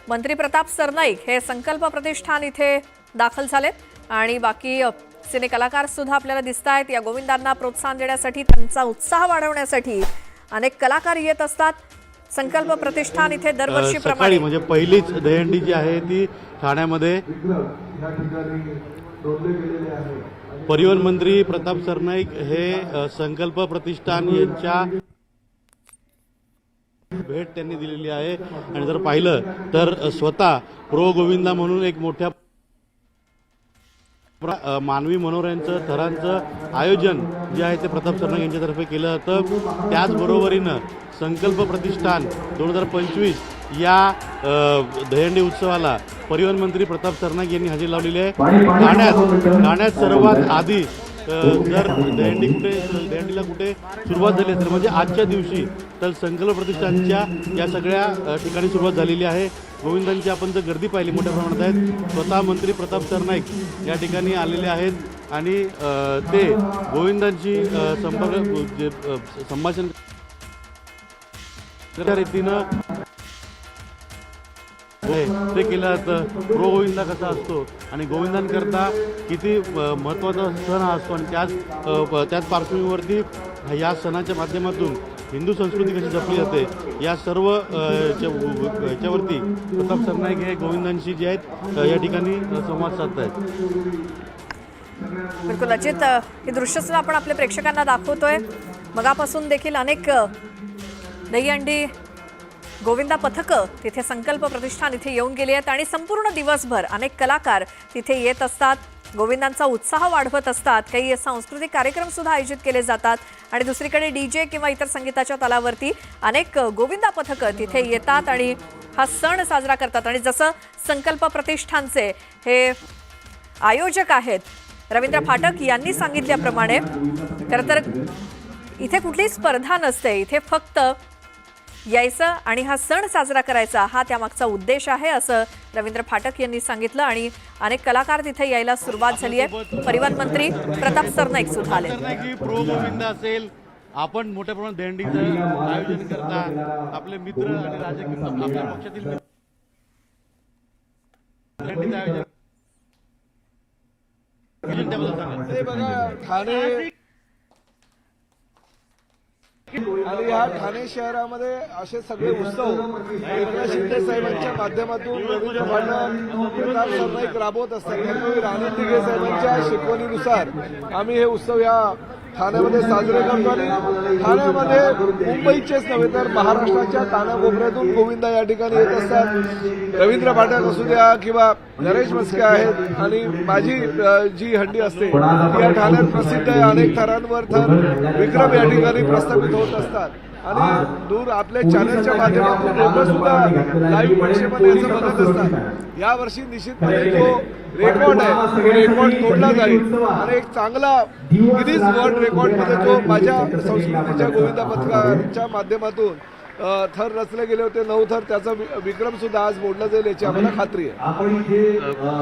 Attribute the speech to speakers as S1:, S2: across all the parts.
S1: मंत्री प्रताप सरनाईक हे संकल्प प्रतिष्ठान इथे दाखल झालेत आणि बाकी सिने कलाकार सुद्धा आपल्याला दिसतायत। या गोविंदांना प्रोत्साहन देण्यासाठी, त्यांचा उत्साह वाढवण्यासाठी अनेक कलाकार येत असतात। संकल्प प्रतिष्ठान इथे दरवर्षीप्रमाणे
S2: म्हणजे पहिलीच दहीहंडी जी आहे ती ठाण्यामध्ये परिवहन मंत्री प्रताप सरनाईक हे संकल्प प्रतिष्ठान यांच्या भेट त्यांनी दिलेली आहे आणि जर पाहिलं तर स्वतः प्रो गोविंदा म्हणून एक मोठ्या मानवी मनोरंजन थरांचं आयोजन जे आहे ते प्रताप सरनाईक यांच्यातर्फे केलं जातं। त्याचबरोबरीनं संकल्प प्रतिष्ठान 2025 या दहीहंडी उत्सवाला परिवहन मंत्री प्रताप सरनाईक यांनी हजेरी लावलेली आहे। ठाण्यात सर्वात आधी जर दहीहंडीला कुठे सुरुवात झाली तर म्हणजे आजच्या दिवशी तर संकल्प प्रतिष्ठानच्या या सगळ्या ठिकाणी सुरुवात झालेली आहे। गोविंदांची आपण जर गर्दी पाहिली मोठ्या प्रमाणात आहेत। स्वतः मंत्री प्रताप सरनाईक या ठिकाणी आलेले आहेत आणि ते गोविंदांची संभाषण त्या रीतीनं ते केलं जातं। प्रो गोविंदा कसा असतो आणि गोविंदांकरता किती महत्त्वाचा सण हा असतो आणि त्याच पार्श्वभूमीवरती या सणाच्या माध्यमातून हिंदू संस्कृती कशी जपली जाते या सर्व याच्यावरती प्रताप सरनाईक हे गोविंदांशी जे आहेत या ठिकाणी संवाद साधत आहेत।
S1: बिलकुल अजित, हे दृश्य सुद्धा आपण आपल्या प्रेक्षकांना दाखवतोय। मगापासून देखील अनेक दहीहंडी गोविंदा पथक तिथे संकल्प प्रतिष्ठान इथे येऊन गेले आहेत आणि संपूर्ण दिवसभर अनेक कलाकार तिथे येत असतात, गोविंदांचा उत्साह वाढवत असतात। काही सांस्कृतिक कार्यक्रम सुद्धा आयोजित केले जातात आणि दुसरीकडे डीजे किंवा इतर संगीताच्या तालावरती अनेक गोविंदा पथक तिथे येतात आणि हा सण साजरा करतात। आणि जसं संकल्प प्रतिष्ठानचे हे आयोजक आहेत रवींद्र फाटक यांनी सांगितल्याप्रमाणे खरं तर इथे कुठलीही स्पर्धा नसते, इथे फक्त यायचं आणि हा सण साजरा करायचा हा त्यामागचा उद्देश आहे असं रवींद्र फाटक यांनी सांगितलं आणि अनेक कलाकार तिथे यायला सुरुवात झाली आहे। परिवहन मंत्री प्रताप सरनाईक सुद्धा आले।
S2: प्रो गोविंदा असेल, आपण मोठ्या प्रमाणात दहीहंडीचं आयोजन करता, आपले मित्र आणि राजकीय आपल्या पक्षातील दहीहंडीचं आयोजन
S3: ठाणे आणि ह्या ठाणे शहरामध्ये असे सगळे उत्सव एकनाथ शिंदे साहेबांच्या माध्यमातून रवींद्र फाटक प्रताप सरनाईक राबवत असतात। त्यामुळे राणी दिघे साहेबांच्या शिकवणीनुसार आम्ही हे उत्सव या ठाण्यामध्ये साजरे करतो आणि ठाण्यामध्ये मुंबईचेच नव्हे तर महाराष्ट्राच्या कानाकोपऱ्यातून गोविंदा या ठिकाणी येत असतात। रवींद्र फाटक असू द्या किंवा नरेश मस्के आहेत आणि माझी जी हंडी असते ती या ठाण्यात प्रसिद्ध आहे। अनेक थरांवर थर विक्रम या ठिकाणी प्रस्थापित होत असतात आणि दूर आपल्या चॅनलच्या माध्यमातून लोक सुद्धा लाईव्ह परिक्षेमध्ये याचं बघत असतात। यावर्षी निश्चितपणे जो रेकॉर्ड आहे तो रेकॉर्ड तोडला जाईल आणि एक चांगला गिनीज वर्ल्ड रेकॉर्डमध्ये जो माझ्या संस्कृतीच्या गोविंदा पथकाच्या माध्यमातून थर रचले गेले होते 9 थर, त्याचा विक्रम सुद्धा आज मोडला जाईल याची आम्हाला खात्री आहे।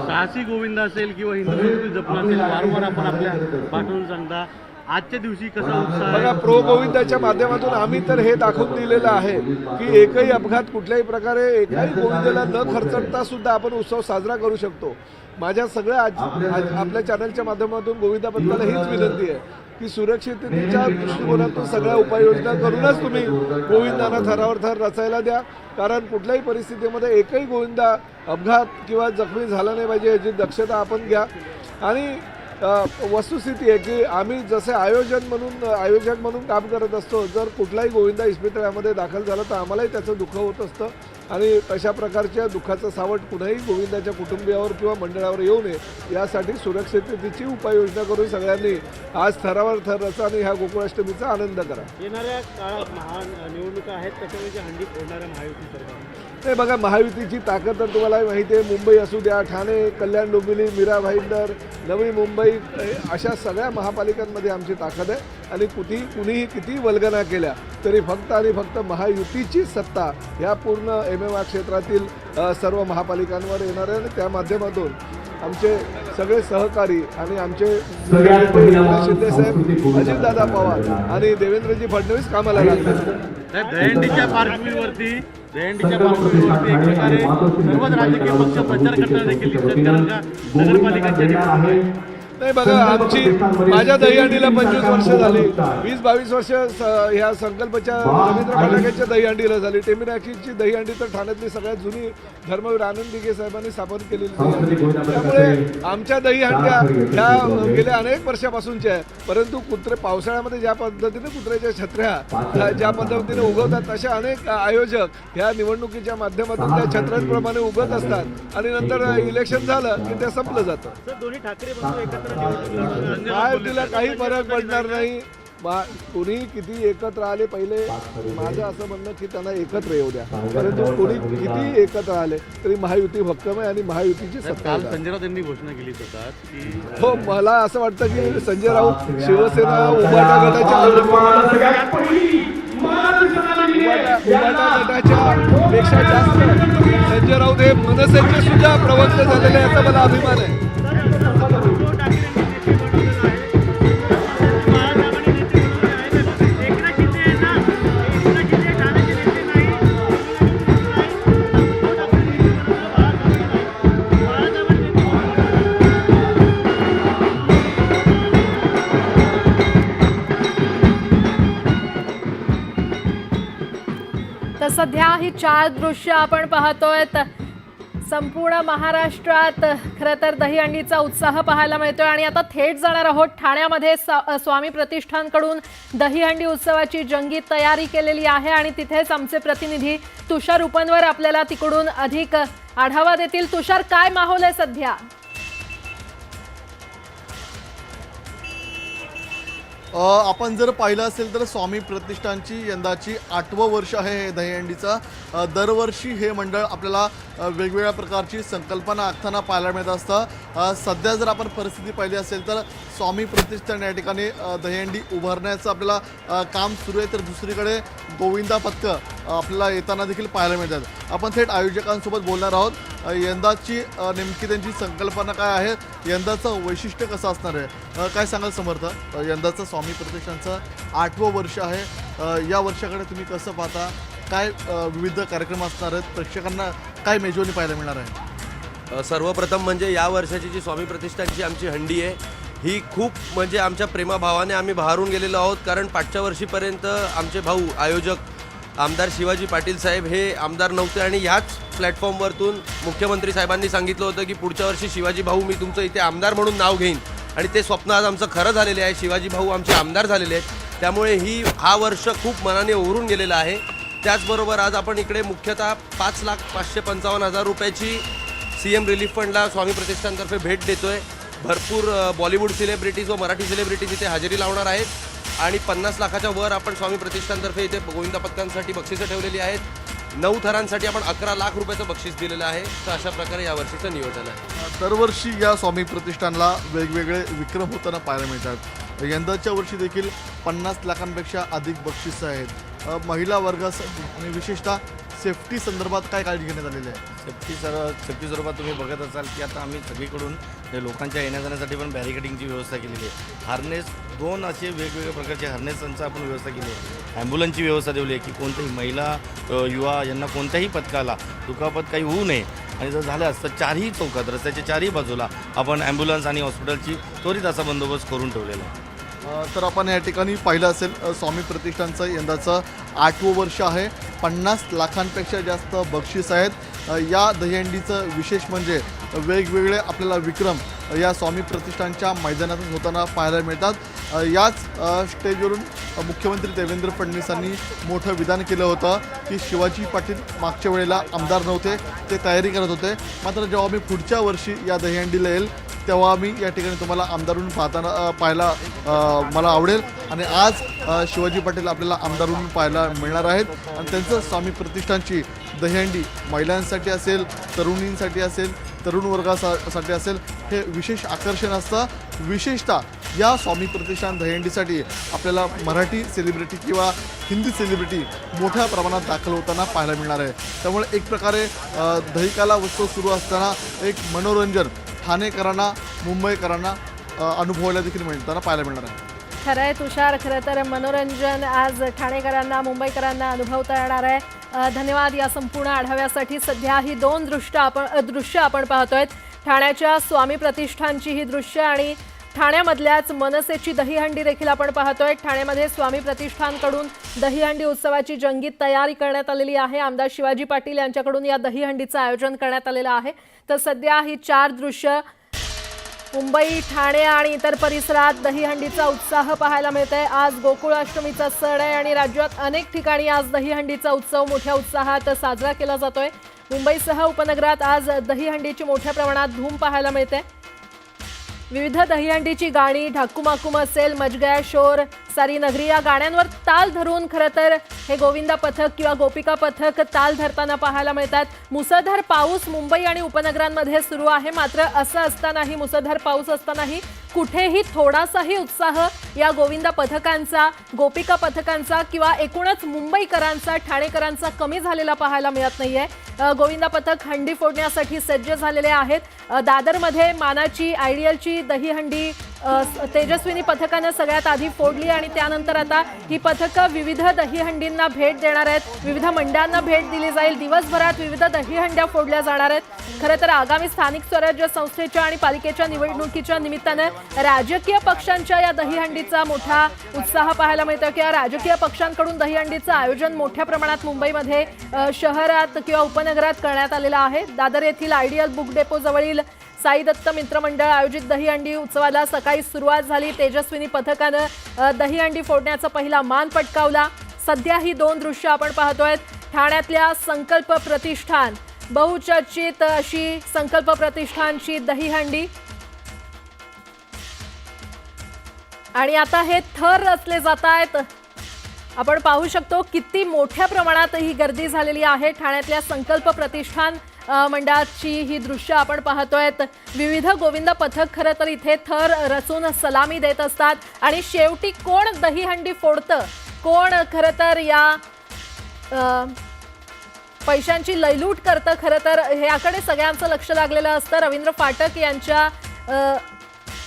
S2: साहसी गोविंदा असेल किंवा हिंदू संस्कृती जपणं असेल, वारंवार आपण आपल्या पाठवून सांगता आजच्या दिवशी कसा उत्साह
S3: बघा, प्रो गोविंदाच्या माध्यमातून आम्ही तर हे दाखवून दिलेलं आहे की एकही अपघात कुठल्याही प्रकारे एकाही गोविंदाला न खर्चता सुद्धा आपण उत्सव साजरा करू शकतो। माझ्या सगळ्या आपल्या चॅनलच्या माध्यमातून गोविंदा पथकाला हीच विनंती आहे की सुरक्षिततेच्या दृष्टिकोनातून सगळ्या उपाययोजना करूनच तुम्ही गोविंदांना थरावर थर रचायला द्या, कारण कुठल्याही परिस्थितीमध्ये एकही गोविंदा अपघात किंवा जखमी झाला नाही पाहिजे याची दक्षता आपण घ्या। आणि वस्तुस्थिती आहे की आम्ही जसे आयोजक म्हणून काम करत असतो, जर कुठलाही गोविंदा इस्पितळामध्ये दाखल झाला तर आम्हालाही त्याचं दुःख होत असतं आणि तशा प्रकारच्या दुःखाचं सावट कुणाही गोविंदाच्या कुटुंबियावर किंवा मंडळावर येऊ नये यासाठी सुरक्षिततेची उपाययोजना करून सगळ्यांनी आज थरावर थर रचा आणि ह्या गोकुळाष्टमीचा आनंद करा।
S2: येणाऱ्या काळात निवडणुका आहेत त्याच्यामध्ये हंडी फोडणाऱ्या महायुती सरकार
S3: नाही बघा, महायुतीची ताकद तर तुम्हाला माहिती आहे। मुंबई असू द्या, ठाणे, कल्याण डोंबिवली, मीरा भाईंदर, नवी मुंबई अशा सगळ्या महापालिकांमध्ये आमची ताकद आहे आणि कुणीही किती वल्गना केल्या तरी फक्त आणि फक्त महायुतीची सत्ता ह्या पूर्ण MMR क्षेत्रातील सर्व महापालिकांवर येणार आहे आणि त्या माध्यमातून आमचे सगळे सहकारी आणि आमचे एकनाथ शिंदे साहेब, अजितदादा पवार आणि देवेंद्रजी फडणवीस कामाला लागले.
S2: दहीहंडीच्या पार्श्वभूमीवरती एक प्रकारे सर्वच राजकीय पक्ष प्रचार करताना देखील शेतकऱ्यांच्या नगरपालिकांच्या निवडणुका
S3: नाही बघा, माझ्या दहीहंडीला 25 वर्ष झाली, 20-22 वर्ष ह्या संकल्पच्या रवींद्र फडणवीसच्या दहीहंडीला झाली. टेमिनाकीची दहीहंडी तर ठाण्यातली सगळ्यात जुनी धर्मवीर आनंद दिघे साहेबांनी स्थापन केलेली दहीहंडी. त्यामुळे आमच्या दहीहंड्या ह्या गेल्या अनेक वर्षापासूनच्या आहे. परंतु कुत्रे पावसाळ्यामध्ये ज्या पद्धतीने कुत्र्याच्या छत्र्या ज्या पद्धतीने उगवतात, तशा अनेक आयोजक ह्या निवडणुकीच्या माध्यमातून त्या छत्र्यांप्रमाणे उगत असतात आणि नंतर इलेक्शन झालं की ते संपलं जातं.
S2: दोन्ही ठाकरे बंधू एकत्र
S3: महायुतीला काही फरक पडणार नाही. कोणी किती एकत्र आले, पहिले माझं असं म्हणणं की त्यांना एकत्र येऊ द्या, परंतु कोणी किती एकत्र आले तरी महायुती भक्कम आहे आणि महायुतीची सत्ता
S2: काल
S3: आहे.
S2: संजय राऊत यांनी घोषणा केली होतात की
S3: हो, मला असं वाटतं की संजय राऊत शिवसेना उभाटा गटाच्या पेक्षा जास्त संजय राऊत हे मनसेचे सुद्धा प्रवक्ते झालेले आहे, याचा मला अभिमान आहे.
S1: तर सध्या ही 4 दृश्य आपण पाहतोय. संपूर्ण महाराष्ट्रात खरं तर दहीहंडीचा उत्साह पाहायला मिळतोय आणि आता थेट जाणार आहोत ठाण्यामध्ये. स्वामी प्रतिष्ठानकडून दहीहंडी उत्सवाची जंगी तयारी केलेली आहे आणि तिथेच आमचे प्रतिनिधी तुषार उपनवर आपल्याला तिकडून अधिक आढावा देतील. तुषार, काय माहोल आहे सध्या?
S4: आपण जर पाहिलं असेल तर स्वामी प्रतिष्ठानची यंदाची 8वं वर्ष आहे हे दहीहंडीचा. दरवर्षी हे मंडळ आपल्याला वेगवेगळ्या प्रकारची संकल्पना आखताना पाहायला मिळत असतं. सध्या जर आपण परिस्थिती पाहिली असेल तर स्वामी प्रतिष्ठान या ठिकाणी दहीहंडी उभारण्याचं आपल्याला काम सुरू आहे, तर दुसरीकडे गोविंदा पथकं आपल्याला येताना देखील पाहायला मिळतात. आपण थेट आयोजकांसोबत बोलणार आहोत. यंदाची नेमकी त्यांची संकल्पना काय आहे, यंदाचं वैशिष्ट्य कसं असणार आहे, काय सांगाल समर्थ? यंदाचं स्वामी प्रतिष्ठानचं 8वं वर्ष आहे. या वर्षाकडे तुम्ही कसं पाहता? काय विविध कार्यक्रम असणार आहेत? प्रेक्षकांना काय मेजवानी पाहायला मिळणार आहे?
S5: सर्वप्रथम म्हणजे या वर्षाची जी स्वामी प्रतिष्ठानची आमची हंडी आहे ही खूप म्हणजे आमच्या प्रेमाभावाने आम्ही बहारून गेलेलो आहोत. कारण पाठच्या वर्षीपर्यंत आमचे भाऊ आयोजक आमदार शिवाजी पाटील साहेब हे आमदार नव्हते आणि ह्याच प्लॅटफॉर्मवरतून मुख्यमंत्री साहेबांनी सांगितलं होतं की पुढच्या वर्षी शिवाजी भाऊ मी तुमचं इथे आमदार म्हणून नाव घेईन आणि ते स्वप्न आज आमचं खरं झालेले आहे. शिवाजी भाऊ आमचे आमदार झालेले आहेत. त्यामुळे हा वर्ष खूप मनाने ओरून गेलेला आहे. त्याचबरोबर आज आपण इकडे मुख्यतः 5,555,000 रुपयाची CM रिलीफ फंडला स्वामी प्रतिष्ठानतर्फे भेट देतोय. भरपूर बॉलिवूड सेलिब्रिटीज व मराठी सेलिब्रिटीज इथे हजेरी लावणार आहेत आणि 50 लाखाच्या वर आपण स्वामी प्रतिष्ठानतर्फे इथे गोविंदा पथकांसाठी बक्षिसं ठेवलेली आहेत. 9 थरांसाठी आपण 11 लाख रुपयाचं बक्षीस दिलेलं आहे. तर अशा प्रकारे यावर्षीचं नियोजन आहे.
S4: दरवर्षी या स्वामी प्रतिष्ठानला वेगवेगळे विक्रम होताना पाहायला मिळतात. यंदाच्या वर्षी देखील 50 लाखांपेक्षा अधिक बक्षिसं आहेत. महिला वर्गासाठी आणि विशेषतः सेफ्टी संदर्भात काय काळजी घेण्यात आलेली आहे?
S6: सेफ्टी स्वरूपात तुम्ही बघत असाल की आता आम्ही सगळीकडून लोकांच्या येण्या जाण्यासाठी पण बॅरिकेडिंगची व्यवस्था केलेली आहे. हार्नेस 2 असे वेगवेगळ्या प्रकारचे हार्नेसांचं आपण व्यवस्था केली आहे. ॲम्ब्युलन्सची व्यवस्था ठेवली आहे की कोणत्याही महिला युवा यांना कोणत्याही पथकाला दुखापत काही होऊ नये आणि जर झालं असतं 4ही चौकात रस्त्याच्या 4ही बाजूला आपण ॲम्ब्युलन्स आणि हॉस्पिटलची त्वरित असा बंदोबस्त करून ठेवलेला आहे.
S4: तर आपण या ठिकाणी पाहिलं असेल स्वामी प्रतिष्ठानचं यंदाचं 8वं वर्ष आहे. 50 लाखांपेक्षा जास्त बक्षीस आहेत. या दहीहंडीचं विशेष म्हणजे वेगवेगळे आपल्याला विक्रम या स्वामी प्रतिष्ठानच्या मैदानातून होताना पाहायला मिळतात. याच स्टेजवरून मुख्यमंत्री देवेंद्र फडणवीसांनी मोठं विधान केलं होतं की शिवाजी पाटील मागच्या वेळेला आमदार नव्हते, ते तयारी करत होते, मात्र जेव्हा मी पुढच्या वर्षी या दहीहंडीला येईल तेव्हा मी या ठिकाणी तुम्हाला आमदारून पाहायला मला आवडेल. आणि आज शिवाजी पाटील आपल्याला आमदारून पाहायला मिळणार आहेत आणि त्यांचं स्वामी प्रतिष्ठानची दहीहंडी महिलांसाठी असेल, तरुणींसाठी असेल, तरुण वर्गासाठी असेल, हे विशेष आकर्षण असतं. विशेषतः या स्वामी प्रतिष्ठान दहीहंडीसाठी आपल्याला मराठी सेलिब्रिटी किंवा हिंदी सेलिब्रिटी मोठ्या प्रमाणात दाखल होताना पाहायला मिळणार आहे. त्यामुळे एक प्रकारे दहीकाला उत्सव सुरू असताना एक मनोरंजन ठाणेकरांना मुंबईकरांना अनुभवायला देखील मिळताना पाहायला मिळणार आहे.
S7: खरं आहे तुषार, खरं तर मनोरंजन आज ठाणेकरांना मुंबईकरांना अनुभवता येणार आहे. धन्यवाद या संपूर्ण आढाव्यासाठी. सध्या ही दोन दृश्य आपण पाहतोय, ठाण्याच्या स्वामी प्रतिष्ठानची ही दृश्य आणि ठाण्यामधल्याच मनसेची दहीहंडी देखील आपण पाहतोय. ठाण्यामध्ये स्वामी प्रतिष्ठानकडून दहीहंडी उत्सवाची जंगी तयारी करण्यात आलेली आहे. आमदार शिवाजी पाटील यांच्याकडून या दहीहंडीचं आयोजन करण्यात आलेलं आहे. तर सध्या ही 4 दृश्य मुंबई, ठाणे आणि इतर परिसरात दहीहंडीचा उत्साह पाहायला मिळतोय. आज गोकुळाष्टमीचा सण आहे आणि राज्यात अनेक ठिकाणी आज दहीहंडीचा उत्सव मोठ्या उत्साहात साजरा केला जातोय. मुंबईसह उपनगरात आज दहीहंडीची मोठ्या प्रमाणात धूम पाहायला मिळते. विविध दहीहंडीची गाणी, ढाकूमाकूम असेल, मच गया शोर, सारी नगरी या गाण्यांवर ताल धरून खरं तर हे गोविंदा पथक किंवा गोपिका पथक ताल धरताना पाहायला मिळतात. मुसळधार पाऊस मुंबई आणि उपनगरांमध्ये सुरू आहे. मात्र असं असतानाही, मुसळधार पाऊस असतानाही कुठेही थोडासाही उत्साह या गोविंदा पथकांचा, गोपिका पथकांचा किंवा एकूणच मुंबईकरांचा, ठाणेकरांचा कमी झालेला पाहायला मिळत नाहीये. गोविंदा पथक हंडी फोडण्यासाठी सज्ज झालेले आहेत. दादरमध्ये मानाची, आयडियलची दहीहंडी तेजस्विनी पथकानं सगळ्यात आधी फोडली आणि त्यानंतर आता ही पथकं विविध दहीहंडींना भेट देणार आहेत. विविध मंडळांना भेट दिली जाईल. दिवसभरात विविध दहीहंड्या फोडल्या जाणार आहेत. खरं तर आगामी स्थानिक स्वराज्य संस्थेच्या आणि पालिकेच्या निवडणुकीच्या निमित्तानं राजकीय पक्षांच्या या दहीहंडीचा मोठा उत्साह पाहायला मिळतो किंवा राजकीय पक्षांकडून दहीहंडीचं आयोजन मोठ्या प्रमाणात मुंबईमध्ये शहरात किंवा उपनगरात करण्यात आलेलं आहे. दादर येथील आयडियल बुक डेपो जवळील साई दत्त मित्रमंडळ आयोजित दहीहंडी उत्सवाला सकाळी सुरुवात झाली. तेजस्विनी पथकानं दहीहंडी फोडण्याचा पहिला मान पटकावला. सध्या ही 2 दृश्य आपण पाहतोय. ठाण्यातल्या संकल्प प्रतिष्ठान, बहुचर्चित अशी संकल्प प्रतिष्ठानची दहीहंडी आणि आता हे थर रचले जात आहेत. आपण पाहू शकतो किती मोठ्या प्रमाणात ही गर्दी झालेली आहे. ठाण्यातल्या संकल्प प्रतिष्ठान मंडळाची ही दृश्य आपण पाहतोय. विविध गोविंदा पथक खरं तर इथे थर रचून सलामी देत असतात आणि शेवटी कोण दहीहंडी फोडतं, कोण खरं तर या पैशांची लयलूट करतं, खरं तर ह्याकडे सगळ्यांचं लक्ष लागलेलं असतं. रवींद्र फाटक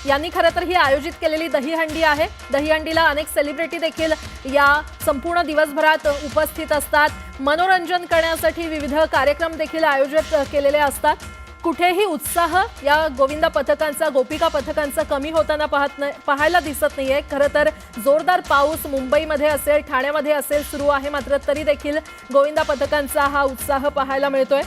S7: यांनी खरं तर ही आयोजित केलेली दहीहंडी आहे. दहीहंडीला अनेक सेलिब्रिटी देखील या संपूर्ण दिवसभरात उपस्थित असतात. मनोरंजन करण्यासाठी विविध कार्यक्रम देखील आयोजित केलेले असतात. कुठेही उत्साह या गोविंदा पथकांचा, गोपिका पथकांचा कमी होताना पाहायला दिसत नाहीये. खरं तर जोरदार पाऊस मुंबईमध्ये असेल, ठाण्यामध्ये असेल सुरू आहे. मात्र तरी देखील गोविंदा पथकांचा हा उत्साह पाहायला मिळतोय.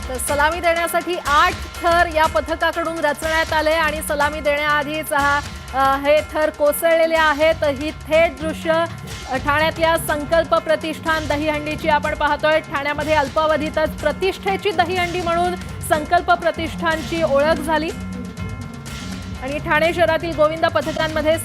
S7: तर सलामी देण्यासाठी 8 थर या पथकाकडून रचण्यात आले आणि सलामी देण्याआधीच हे थर कोसळलेले आहेत. ही थेट दृश्य ठाण्यातल्या संकल्प प्रतिष्ठान दहीहंडीची आपण पाहतोय. ठाण्यामध्ये अल्पावधीतच प्रतिष्ठेची दहीहंडी म्हणून संकल्प प्रतिष्ठानची ओळख झाली आणि ठाणे शहरातील गोविंदा पथकांमध्ये